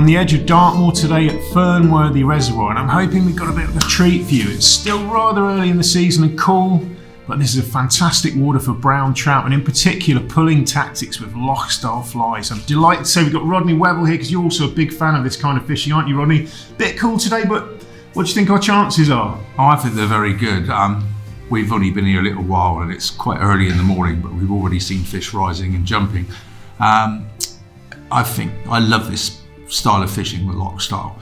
on the edge of Dartmoor today at Fernworthy Reservoir, and I'm hoping we've got a bit of a treat for you. It's still rather early in the season and cool, but this is a fantastic water for brown trout, and in particular pulling tactics with Loch style flies. I'm delighted to say we've got Rodney Wevill here, because you're also a big fan of this kind of fishing, aren't you, Rodney? Bit cool today, but what do you think our chances are? Oh, I think they're very good. We've only been here a little while and it's quite early in the morning, but we've already seen fish rising and jumping. I love this style of fishing with Loch style,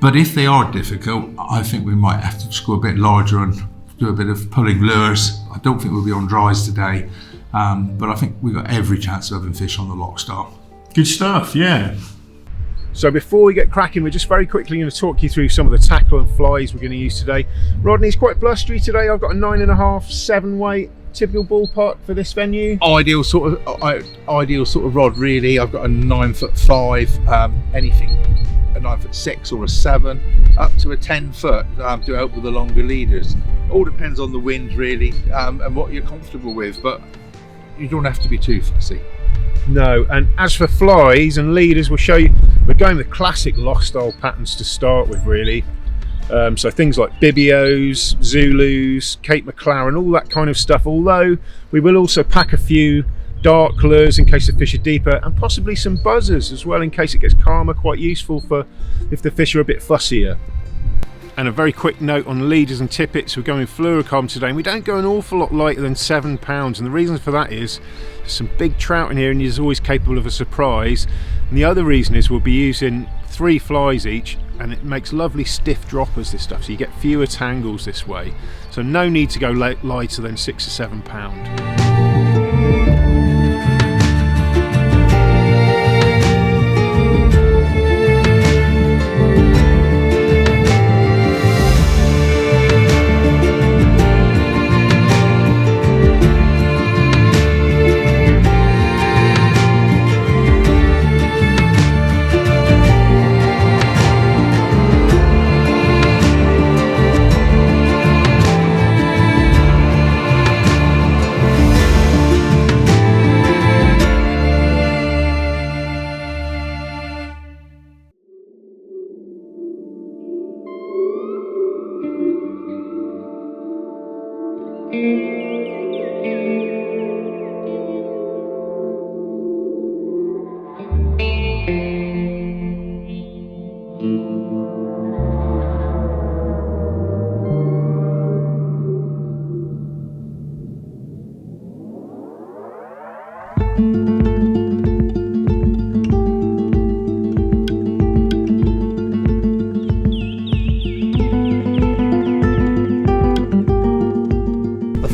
but if they are difficult, I think we might have to just go a bit larger and do a bit of pulling lures. I don't think we'll be on dries today, but I think we've got every chance of having fish on the Loch style. Good stuff, yeah. So before we get cracking, we're just very quickly going to talk you through some of the tackle and flies we're going to use today. Rodney's quite blustery today. I've got a 9.5, 7 weight. Typical ballpark for this venue? Ideal sort of rod, really. I've got a 9'5", anything a 9'6" or a 7, up to a 10 foot to help with the longer leaders. All depends on the wind, really, and what you're comfortable with, but you don't have to be too fussy. No, and as for flies and leaders, we'll show you. We're going with classic Loch style patterns to start with, really. So things like Bibios, Zulus, Cape McLaren, all that kind of stuff, although we will also pack a few dark lures in case the fish are deeper, and possibly some buzzers as well in case it gets calmer, quite useful for if the fish are a bit fussier. And a very quick note on leaders and tippets, we're going with fluorocarbon today, and we don't go an awful lot lighter than 7 pounds, and the reason for that is there's some big trout in here and he's always capable of a surprise, and the other reason is we'll be using 3 flies each, and it makes lovely stiff droppers, this stuff, so you get fewer tangles this way, so no need to go lighter than 6 or 7 pound.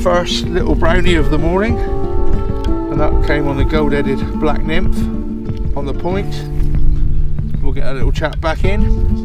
First little brownie of the morning, and that came on the gold-headed black nymph on the point. We'll get a little chat back in.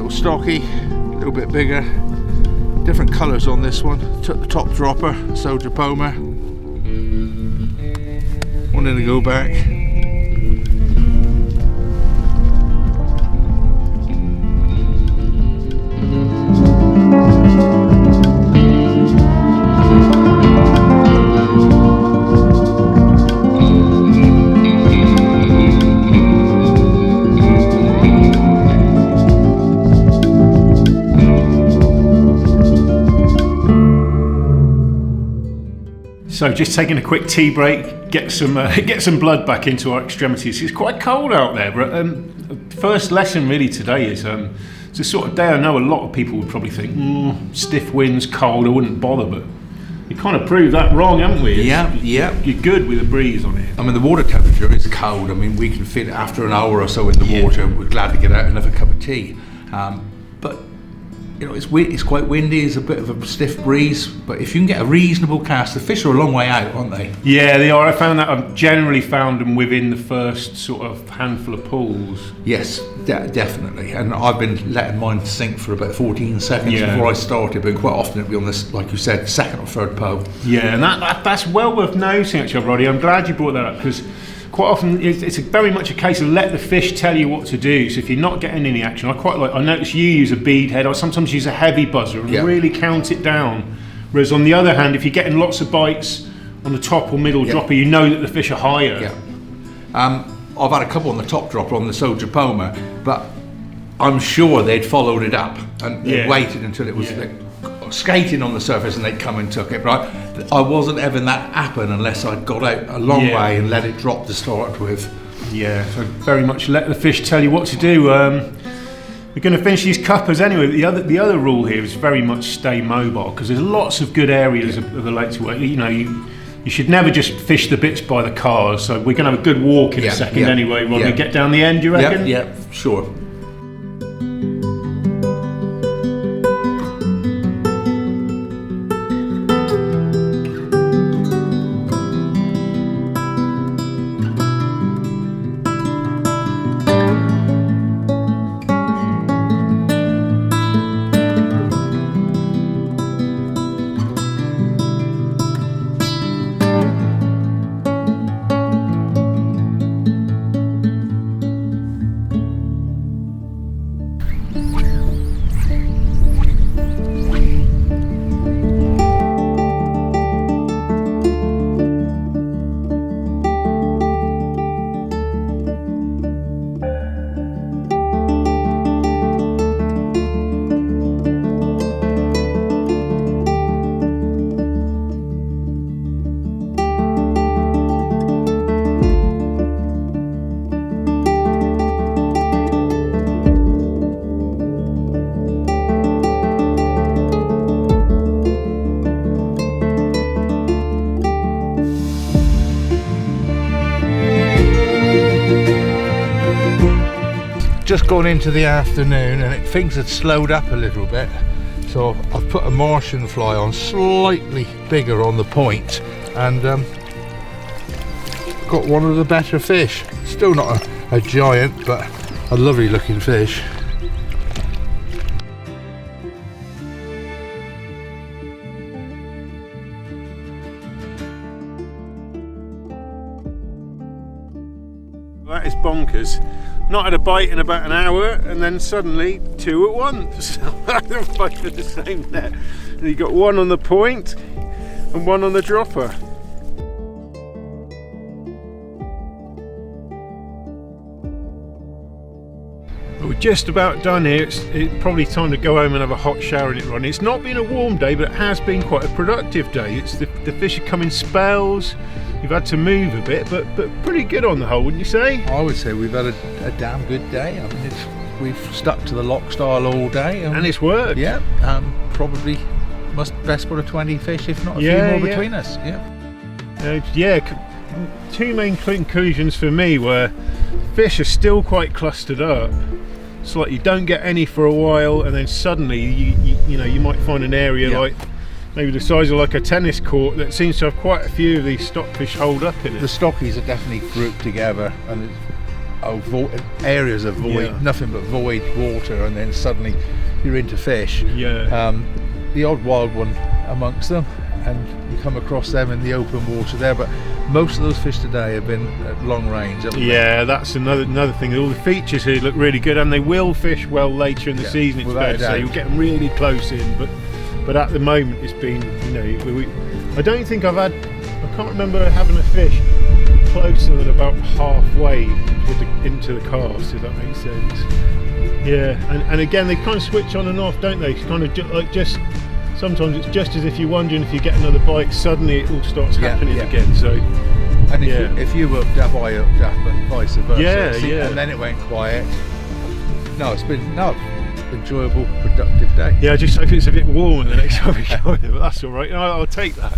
Stocky, a little bit bigger, different colours on this one. Took the top dropper, Soldier Poma. Wanted to go back. So just taking a quick tea break, get some blood back into our extremities. It's quite cold out there, but first lesson really today is it's a sort of day I know a lot of people would probably think, stiff winds, cold, I wouldn't bother, but we kind of proved that wrong, haven't we? Yeah. You're good with a breeze on it. I mean, the water temperature is cold. I mean, we can fit after an hour or so in the water. We're glad to get out and have a cup of tea. But it's quite windy. It's a bit of a stiff breeze. But if you can get a reasonable cast, the fish are a long way out, aren't they? Yeah, they are. I found that I've generally found them within the first sort of handful of pulls. Yes, definitely. And I've been letting mine sink for about 14 seconds before I started, but quite often it'll be on this, like you said, second or third pull. Yeah, and that's well worth noting, actually, Roddy. I'm glad you brought that up, because quite often it's very much a case of let the fish tell you what to do. So if you're not getting any action, I notice you use a bead head. I sometimes use a heavy buzzer and really count it down. Whereas on the other hand, if you're getting lots of bites on the top or middle dropper, you know that the fish are higher. Yeah. I've had a couple on the top dropper on the Soldier Poma, but I'm sure they'd followed it up and they waited until it was skating on the surface and they'd come and took it. But I wasn't having that happen unless I got out a long way and let it drop to start with. Yeah, so very much let the fish tell you what to do. We're going to finish these cuppers anyway. The other rule here is very much stay mobile, because there's lots of good areas of the lake to work. You should never just fish the bits by the cars. So we're going to have a good walk in a second anyway. Rodney, get down the end, do you reckon? Yeah, sure. Just gone into the afternoon and things had slowed up a little bit, so I've put a Martian fly on, slightly bigger on the point, and got one of the better fish. Still not a giant, but a lovely looking fish. That is bonkers. Not had a bite in about an hour, and then suddenly two at once. Both in the same net. And you got one on the point and one on the dropper. We're just about done here. It's probably time to go home and have a hot shower in it, Rodney. It's not been a warm day, but it has been quite a productive day. It's the fish have come in spells. You've had to move a bit, but pretty good on the whole, wouldn't you say? I would say we've had a damn good day. I mean, we've stuck to the Loch style all day, and it's worked. Yeah, probably best put of 20 fish, if not a few more between us. Two main conclusions for me were fish are still quite clustered up. It's like you don't get any for a while, and then suddenly you might find an area like maybe the size of like a tennis court that seems to have quite a few of these stockfish holed up in it. The stockies are definitely grouped together, and areas of void, nothing but void water, and then suddenly you're into fish. The odd wild one amongst them, and you come across them in the open water there, but most of those fish today have been at long range. That's another thing. All the features here look really good, and they will fish well later in the season. It's fair to say you'll get them really close in, but at the moment it's been, I don't think I can't remember having a fish closer than about halfway into the cast, if that makes sense. And again, they kind of switch on and off, don't they? It's kind of sometimes it's just as if you're wondering if you get another bite, suddenly it all starts happening again. So, and if you worked up, I worked up, and vice versa. And then it went quiet. It's been enjoyable, productive day. I just hope it's a bit warmer the next time we go, but that's all right. I'll take that.